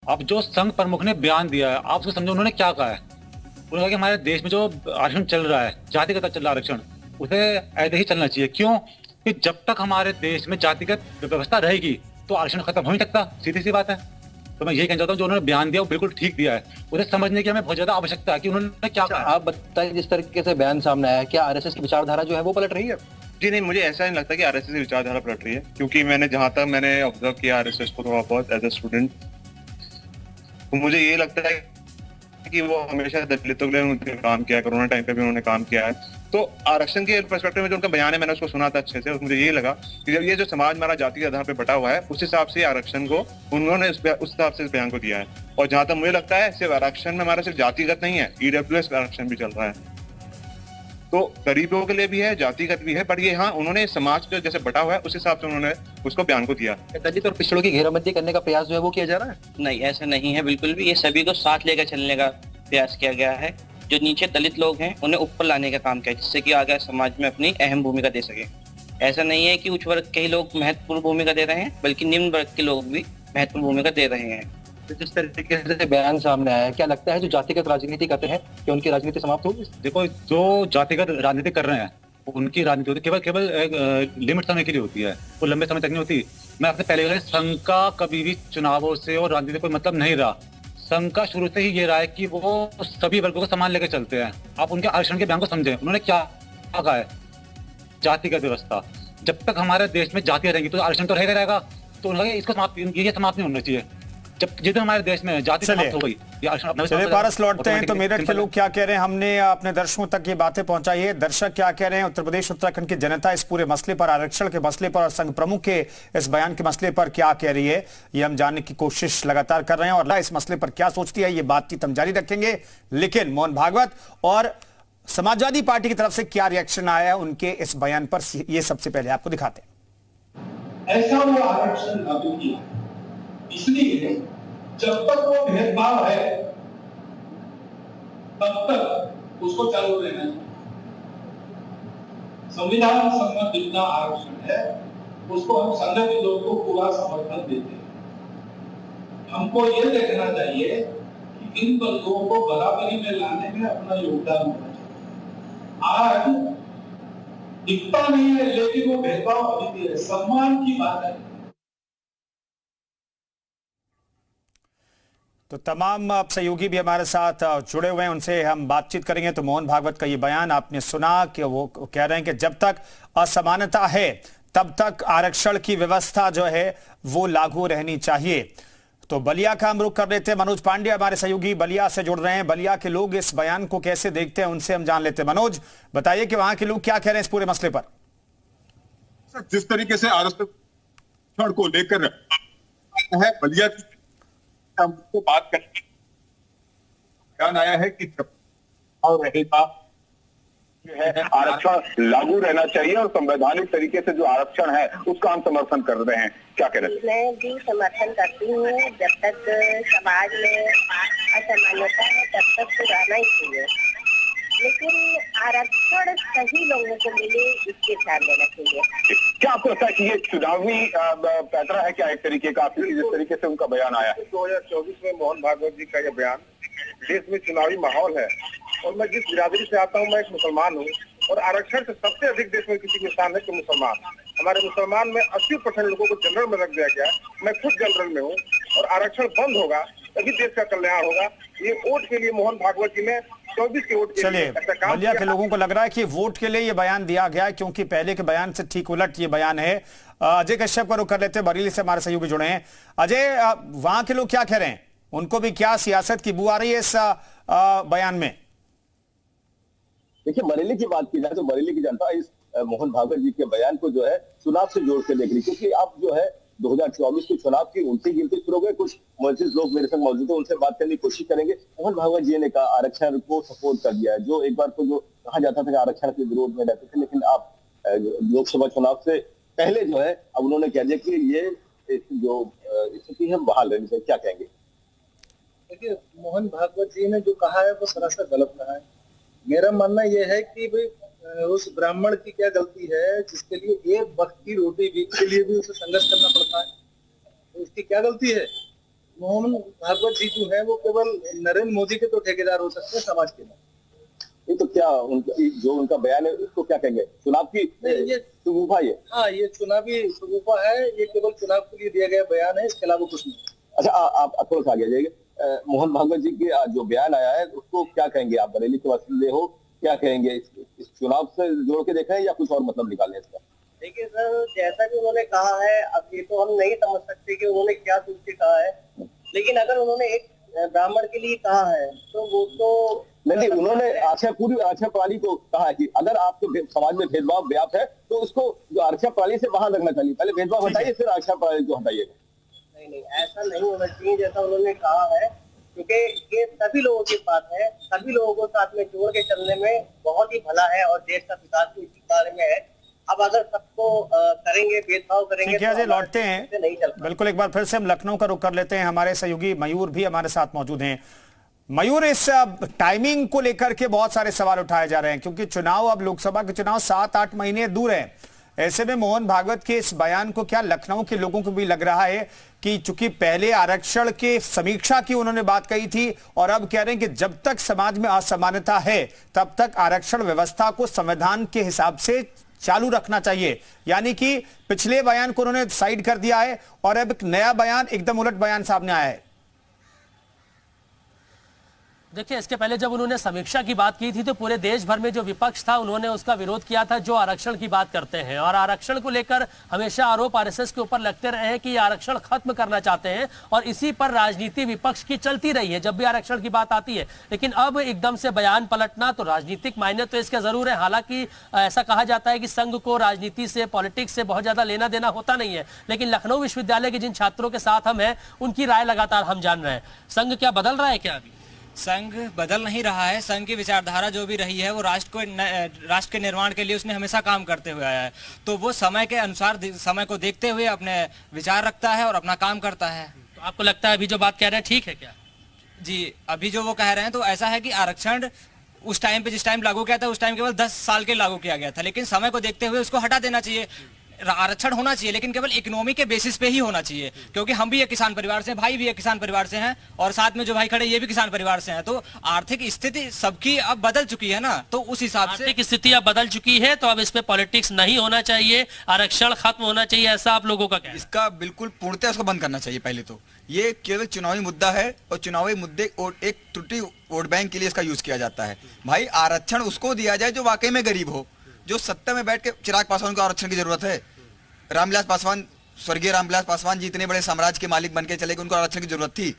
अब जो संघ प्रमुख ने बयान दिया है, आप उसको समझो उन्होंने क्या कहा है। उन्होंने कहा कि हमारे देश में जो आरक्षण चल रहा है, जातिगत चल रहा है आरक्षण, उसे ऐसे ही चलना चाहिए। क्यों? कि जब तक हमारे देश में जातिगत व्यवस्था रहेगी तो आरक्षण खत्म हो नहीं सकता, सीधी सी बात है। तो मैं यही कहना चाहता हूँ, जो उन्होंने बयान दिया वो बिल्कुल ठीक दिया है। उसे समझने की हमें बहुत ज्यादा आवश्यकता है कि उन्होंने क्या कहा। आप बताइए, जिस तरीके से बयान सामने आया, क्या आरएसएस की विचारधारा जो है वो पलट रही है? जी नहीं, मुझे ऐसा नहीं लगता कि आरएसएस की विचारधारा पलट रही है, क्योंकि मैंने जहां तक मैंने ऑब्जर्व किया आरएसएस को थोड़ा बहुत एज ए स्टूडेंट, तो मुझे ये लगता है कि वो हमेशा दलितों के लिए काम किया है। कोरोना टाइम पे भी उन्होंने काम किया है। तो आरक्षण के पर्सपेक्टिव में जो उनका बयान है, मैंने उसको सुना था अच्छे से, और मुझे ये लगा कि जब ये जो समाज हमारा जाति के आधार पे बटा हुआ है, उस हिसाब से आरक्षण को उन्होंने उस हिसाब से इस बयान को दिया है। और जहां तक मुझे लगता है, सिर्फ आरक्षण में हमारा सिर्फ जातिगत नहीं है, ईडब्ल्यूएस का आरक्षण भी चल रहा है, तो गरीबों के लिए भी है, जातिगत भी है। पर ये हाँ, उन्होंने समाज को जैसे बटा हुआ है उस हिसाब से उन्होंने उसको बयान को दिया। दलित और पिछड़ों की घेराबंदी करने का प्रयास जो है वो किया जा रहा है? नहीं, ऐसा नहीं है बिल्कुल भी। ये सभी को साथ लेकर चलने का प्रयास किया गया है। जो नीचे दलित लोग हैं उन्हें ऊपर लाने का काम किया, जिससे कि आगे समाज में अपनी अहम भूमिका दे सके। ऐसा नहीं है कि उच्च वर्ग के ही लोग महत्वपूर्ण भूमिका दे रहे हैं, बल्कि निम्न वर्ग के लोग भी महत्वपूर्ण भूमिका दे रहे हैं। तो जिस तरीके से बयान सामने आया है, क्या लगता है जो जातिगत राजनीति करते हैं कि उनकी राजनीति समाप्त होगी? देखो, जो जातिगत राजनीति कर रहे हैं उनकी राजनीति होती है केवल एक लिमिट समय के लिए होती है, वो लंबे समय तक नहीं होती। मैं आपसे पहले कहा, संघ का कभी भी चुनावों से और राजनीति कोई मतलब नहीं रहा। संघ का शुरू से ही ये रहा है कि वो सभी वर्गों को समान लेकर चलते हैं। आप उनके आरक्षण के बयान को समझें, उन्होंने क्या कहा है? जातिगत व्यवस्था, जब तक हमारे देश में जातियां रहेंगी तो आरक्षण तो रहेगा। तो उन्होंने इसको समाप्त, ये समाप्त नहीं होना चाहिए। जब जिधर हमारे देश में जाति समाप्त हो गई, चलिए पारस लौटते हैं। तो मेरठ के लोग क्या कह रहे हैं, हमने अपने दर्शकों तक ये बातें पहुंचाई है। दर्शक क्या कह रहे हैं, उत्तर प्रदेश उत्तराखंड की जनता इस पूरे मसले पर, आरक्षण के मसले पर और संघ प्रमुख के इस बयान के मसले पर क्या कह रही है, ये हम जानने की कोशिश लगातार कर रहे हैं। और इस मसले पर क्या सोचती है, ये बातचीत हम जारी रखेंगे। लेकिन मोहन भागवत और समाजवादी पार्टी की तरफ से क्या रिएक्शन आया है उनके इस बयान पर, ये सबसे पहले आपको दिखाते हैं। ऐसा वो आरक्षण लागू किया, इसलिए जब तक वो भेदभाव है तब तक उसको चालू रहना चाहिए। संविधान सम्मत जितना आरक्षण है उसको हम संघ के लोगों को पूरा समर्थन देते हैं। हमको ये देखना चाहिए कि इन वर्गों को बराबरी में लाने में अपना योगदान होना चाहिए। आज दिखता नहीं है, लेकिन वो भेदभाव अभी भी है। सम्मान की बात है। तो तमाम सहयोगी भी हमारे साथ जुड़े हुए हैं, उनसे हम बातचीत करेंगे। तो मोहन भागवत का ये बयान आपने सुना कि वो कह रहे हैं कि जब तक असमानता है तब तक आरक्षण की व्यवस्था जो है वो लागू रहनी चाहिए। तो बलिया का हम रुख कर लेते हैं। मनोज पांडे हमारे सहयोगी बलिया से जुड़ रहे हैं। बलिया के लोग इस बयान को कैसे देखते हैं, उनसे हम जान लेते हैं। मनोज, बताइए कि वहां के लोग क्या कह रहे हैं इस पूरे मसले पर। जिस तरीके से आरक्षण को लेकर है, बलिया की हमको बात करके बयान आया है कि जब और रहेगा है आरक्षण लागू रहना चाहिए और संवैधानिक तरीके से जो आरक्षण है उसका हम समर्थन कर रहे हैं। क्या कह रहे हैं? मैं भी समर्थन करती हूँ। जब तक समाज में असमानता है तब तक तो रहना ही चाहिए, लेकिन आरक्षण सही लोगों को मिले इसके ध्यान देना चाहिए। क्या आपको लगता है कि ये चुनावी पैतरा है क्या एक तरीके का, जिस तरीके से उनका बयान आया? 2024 में मोहन भागवत जी का यह बयान, देश में चुनावी माहौल है और मैं जिस बिरादरी से आता हूँ, मैं एक मुसलमान हूँ और आरक्षण से सबसे अधिक देश में किसी किसान है कि मुसलमान। हमारे मुसलमान में 80% लोगों को जनरल में रख दिया गया। मैं खुद जनरल में हूँ और आरक्षण बंद होगा तभी देश का कल्याण होगा। ये वोट के लिए मोहन भागवत जी ने 24 के वोट के लिए बलिया के लोगों को लग रहा है कि वोट के लिए ये बयान दिया गया, क्योंकि पहले के बयान से ठीक उलट ये बयान है। अजय कश्यप का रुख कर लेते हैं, बरेली से हमारे सहयोगी जुड़े हैं। अजय, वहां के लोग क्या कह रहे हैं, उनको भी क्या सियासत की बू आ रही है इस बयान में? देखिए, बरेली की बात की जाए तो बरेली की जनता इस मोहन भागवत जी के बयान को जो है चुनाव से जोड़ के देख रही, क्योंकि अब जो है 2024 के चुनाव की उल्टी गिनती शुरू हो गई। कुछ मौजूद लोग मेरे संग मौजूद है, उनसे बात करने की कोशिश करेंगे। मोहन भागवत जी ने कहा आरक्षण को सपोर्ट कर दिया है, जो एक बार को जो कहा जाता था कि आरक्षण के विरोध में रहते थे, लेकिन आप लोकसभा चुनाव से पहले जो है अब उन्होंने कह दिया कि ये जो स्थिति है बहाल रहनी चाहिए। क्या कहेंगे? देखिए, मोहन भागवत जी ने जो कहा है वो सरासर गलत कहा है। मेरा मानना यह है कि भाई उस ब्राह्मण की क्या गलती है जिसके लिए एक वक्त की रोटी के लिए भी उसे संघर्ष करना पड़ता है, तो इसकी क्या गलती है? मोहन भागवत जी जो है वो केवल नरेंद्र मोदी के तो ठेकेदार हो सकते हैं, समाज के नहीं। ये तो क्या जो उनका बयान है उसको क्या कहेंगे, चुनाव की ये सुगुफा ये? हाँ, ये चुनावी सुगुफा है, ये केवल चुनाव के लिए दिया गया बयान है, इसके अलावा कुछ नहीं। अच्छा, आप थोड़ा सा आगे जाइए। मोहन भागवत जी के जो बयान आया है उसको क्या कहेंगे आप? बरेली के वसीले हो, क्या कहेंगे? इस चुनाव से जोड़ के देखें या कुछ और मतलब निकालें इसका? देखिए सर, जैसा कि उन्होंने कहा है, अब ये तो हम नहीं समझ सकते कि उन्होंने क्या सोच के कहा है, लेकिन अगर उन्होंने एक ब्राह्मण के लिए कहा है तो वो तो नहीं, उन्होंने पूरी आरक्षण प्रणाली को कहा है कि अगर आपके समाज में भेदभाव व्याप्त है तो उसको जो आरक्षण प्रणाली से बाहर रखना चाहिए। पहले भेदभाव हटाइए, फिर आरक्षण प्रणाली को हटाइएगा। नहीं, ऐसा नहीं होना चाहिए जैसा उन्होंने कहा है, क्योंकि ये सभी लोगों की बात है, सभी लोगों को साथ में जोड़ के चलने में बहुत ही भला है और देश का विकास भी इसी बारे में है। अब अगर सबको करेंगे, भेदभाव करेंगे तो लौटते हैं, नहीं चल। बिल्कुल, एक बार फिर से हम लखनऊ का रुख कर लेते हैं। हमारे सहयोगी मयूर भी हमारे साथ मौजूद हैं। मयूर, इस टाइमिंग को लेकर के बहुत सारे सवाल उठाए जा रहे हैं, क्योंकि चुनाव, अब लोकसभा के चुनाव 7-8 महीने दूर है। ऐसे में मोहन भागवत के इस बयान को क्या लखनऊ के लोगों को भी लग रहा है कि चूंकि पहले आरक्षण के समीक्षा की उन्होंने बात कही थी और अब कह रहे हैं कि जब तक समाज में असमानता है तब तक आरक्षण व्यवस्था को संविधान के हिसाब से चालू रखना चाहिए, यानी कि पिछले बयान को उन्होंने साइड कर दिया है और अब एक नया बयान, एकदम उलट बयान सामने आया है। देखिए, इसके पहले जब उन्होंने समीक्षा की बात की थी तो पूरे देश भर में जो विपक्ष था उन्होंने उसका विरोध किया था, जो आरक्षण की बात करते हैं। और आरक्षण को लेकर हमेशा आरोप आरएसएस के ऊपर लगते रहे हैं कि ये आरक्षण खत्म करना चाहते हैं और इसी पर राजनीति विपक्ष की चलती रही है जब भी आरक्षण की बात आती है। लेकिन अब एकदम से बयान पलटना, तो राजनीतिक मायने तो इसके जरूर है। हालांकि ऐसा कहा जाता है कि संघ को राजनीति से, पॉलिटिक्स से बहुत ज्यादा लेना देना होता नहीं है, लेकिन लखनऊ विश्वविद्यालय के जिन छात्रों के साथ हम हैं उनकी राय लगातार हम जान रहे हैं। संघ क्या बदल रहा है क्या? अभी संघ बदल नहीं रहा है। संघ की विचारधारा जो भी रही है वो राष्ट्र के निर्माण के लिए उसने हमेशा काम करते हुए आया है। तो वो समय के अनुसार, समय को देखते हुए अपने विचार रखता है और अपना काम करता है। तो आपको लगता है अभी जो बात कह रहे हैं ठीक है क्या? जी, अभी जो वो कह रहे हैं तो ऐसा है कि आरक्षण उस टाइम पे, जिस टाइम लागू किया था उस टाइम केवल 10 साल के लागू किया गया था, लेकिन समय को देखते हुए उसको हटा देना चाहिए। आरक्षण होना चाहिए लेकिन केवल इकोनॉमी के बेसिस पे ही होना चाहिए, क्योंकि हम भी एक किसान परिवार से हैं, भाई भी एक किसान परिवार से हैं और साथ में जो भाई खड़े ये भी किसान परिवार से हैं। तो आर्थिक स्थिति सबकी अब बदल चुकी है ना, तो उस हिसाब से आर्थिक स्थिति अब बदल चुकी है, तो अब इस पे पॉलिटिक्स नहीं होना चाहिए, आरक्षण खत्म होना चाहिए, ऐसा आप लोगों का कहना है? इसका बिल्कुल पूर्णतः उसको बंद करना चाहिए। पहले तो ये केवल चुनावी मुद्दा है और चुनावी मुद्दे और एक त्रुटि वोट बैंक के लिए इसका यूज किया जाता है। भाई, आरक्षण उसको दिया जाए जो वाकई में गरीब हो, जो सत्ता में बैठ के, चिराग पासवान को आरक्षण की जरूरत है, रामविलास पासवान, स्वर्गीय रामविलास पासवान जी इतने बड़े साम्राज्य के मालिक बनके चले गए, उनको आरक्षण की जरूरत थी।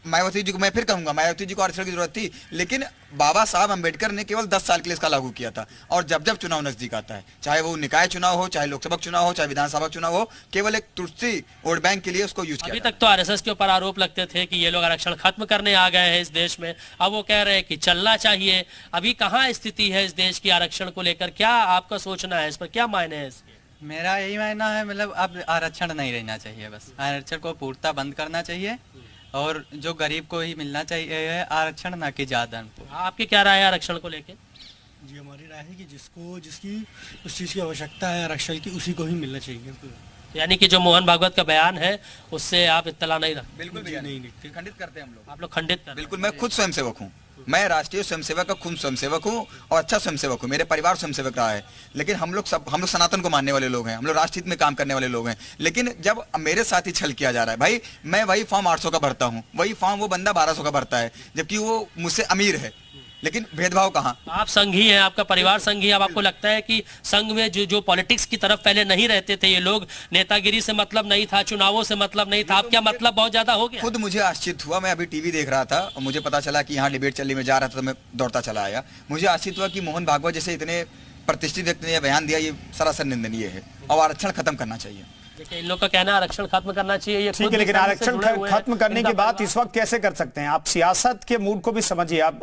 मायावती जी को मैं फिर कहूंगा, मायावती जी को आरक्षण की जरूरत थी, लेकिन बाबा साहब अंबेडकर ने केवल 10 साल के लिए इसका लागू किया था। और जब जब चुनाव नजदीक आता है, चाहे वो निकाय चुनाव हो, चाहे लोकसभा चुनाव हो, चाहे विधानसभा चुनाव हो, केवल एक त्रुटि वोट बैंक के लिए उसको यूज किया। अभी तक तो आरएसएस के ऊपर आरोप लगते थे कि ये लोग आरक्षण खत्म करने आ गए हैं इस देश में, अब वो कह रहे हैं कि चलना चाहिए। अभी कहाँ स्थिति है इस देश की आरक्षण को लेकर, क्या आपका सोचना है इस पर, क्या मायने है इसके? मेरा यही मानना है, मतलब अब आरक्षण नहीं रहना चाहिए, बस आरक्षण को पूर्णतः बंद करना चाहिए और जो गरीब को ही मिलना चाहिए आरक्षण, ना कि ज्यादा को। आपकी क्या राय है आरक्षण को लेके? जी, हमारी राय है कि जिसकी उस चीज़ की आवश्यकता है आरक्षण की, उसी को ही मिलना चाहिए। यानी कि जो मोहन भागवत का बयान है उससे आप इत्तला नहीं रखते? बिल्कुल नहीं, खंडित करते हैं हम लोग। आप लोग खंडित करते? बिल्कुल, मैं खुद स्वयंसेवक हूँ, मैं राष्ट्रीय स्वयंसेवक का खुद स्वयंसेवक हूँ और अच्छा स्वयंसेवक हूँ, मेरे परिवार स्वयंसेवक रहा है। लेकिन हम लोग सनातन को मानने वाले लोग हैं, हम लोग राष्ट्रहित में काम करने वाले लोग हैं। लेकिन जब मेरे साथ ही छल किया जा रहा है, भाई मैं वही फॉर्म 800 का भरता हूँ, वही फॉर्म वो बंदा 1200 का भरता है, जबकि वो मुझसे अमीर है, लेकिन भेदभाव कहाँ? आप संघी हैं, आपका परिवार संघी। अब आपको लगता है कि संघ में जो पॉलिटिक्स की तरफ पहले नहीं रहते थे ये लोग, नेतागिरी से मतलब नहीं था, चुनावों से मतलब नहीं था, अब क्या मतलब बहुत ज्यादा हो गया? खुद मुझे आश्चर्य हुआ, मैं अभी टीवी देख रहा था और मुझे पता चला कि यहाँ डिबेट चल रही, मैं जा रहा था तो मैं दौड़ता चला आया। मुझे आश्चर्य हुआ कि मोहन भागवत जैसे इतने प्रतिष्ठित व्यक्ति ने बयान दिया, ये सरासर निंदनीय है और आरक्षण खत्म करना चाहिए। देखिए, इन लोग का कहना है आरक्षण खत्म करना चाहिए, ये ठीक है, लेकिन आरक्षण खत्म करने की बात इस वक्त कैसे कर सकते हैं आप? सियासत के मूड को भी समझिए आप।